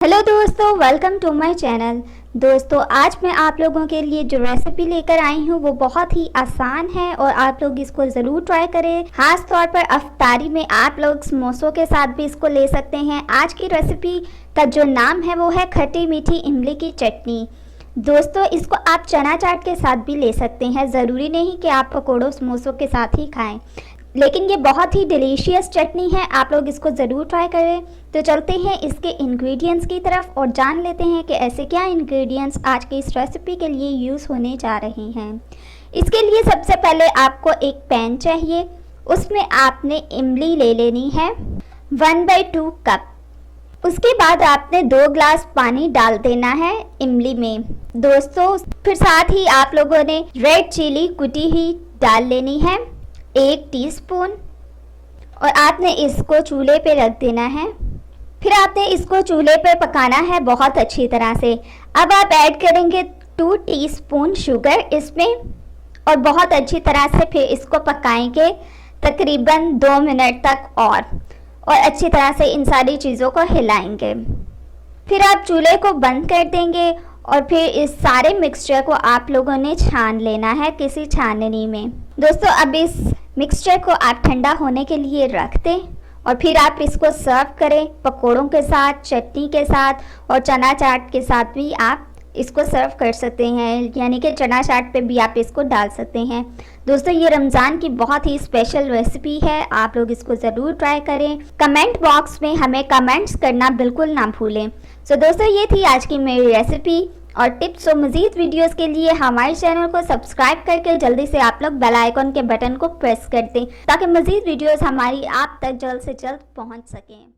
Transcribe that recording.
Hello दोस्तों, welcome to my channel. दोस्तों, आज मैं आप लोगों के लिए जो रेसिपी लेकर आई हूँ वो बहुत ही आसान है और आप लोग इसको ज़रूर ट्राई करें। खास तौर पर अफ्तारी में आप लोग समोसों के साथ भी इसको ले सकते हैं। आज की रेसिपी का जो नाम है वो है खट्टी मीठी इमली की चटनी। दोस्तों, इसको आप चना चाट के साथ भी ले सकते हैं। ज़रूरी नहीं कि आप पकौड़ों समोसों के साथ ही खाएं, लेकिन ये बहुत ही डिलीशियस चटनी है। आप लोग इसको ज़रूर ट्राई करें। तो चलते हैं इसके इंग्रेडिएंट्स की तरफ और जान लेते हैं कि ऐसे क्या इंग्रेडिएंट्स आज की इस रेसिपी के लिए यूज़ होने जा रहे हैं। इसके लिए सबसे पहले आपको एक पैन चाहिए, उसमें आपने इमली ले लेनी है 1/2 कप। उसके बाद आपने 2 ग्लास पानी डाल देना है इमली में। दोस्तों, फिर साथ ही आप लोगों ने रेड चिली कुटी हुई डाल लेनी है 1 टीस्पून और आपने इसको चूल्हे पे रख देना है। फिर आपने इसको चूल्हे पे पकाना है बहुत अच्छी तरह से। अब आप ऐड करेंगे 2 टीस्पून शुगर इसमें और बहुत अच्छी तरह से फिर इसको पकाएंगे तकरीबन 2 मिनट तक और अच्छी तरह से इन सारी चीज़ों को हिलाएंगे। फिर आप चूल्हे को बंद कर देंगे और फिर इस सारे मिक्सचर को आप लोगों ने छान लेना है किसी छाननी में। दोस्तों, अब इस मिक्सचर को आप ठंडा होने के लिए रख दें और फिर आप इसको सर्व करें पकोड़ों के साथ, चटनी के साथ और चना चाट के साथ भी आप इसको सर्व कर सकते हैं, यानी कि चना चाट पे भी आप इसको डाल सकते हैं। दोस्तों, ये रमज़ान की बहुत ही स्पेशल रेसिपी है, आप लोग इसको ज़रूर ट्राई करें। कमेंट बॉक्स में हमें कमेंट्स करना बिल्कुल ना भूलें। सो दोस्तों, ये थी आज की मेरी रेसिपी और टिप्स। और मज़ीद वीडियोस के लिए हमारे चैनल को सब्सक्राइब करके जल्दी से आप लोग बेल आइकन के बटन को प्रेस कर दें ताकि मज़ीद वीडियोस हमारी आप तक जल्द से जल्द पहुंच सकें।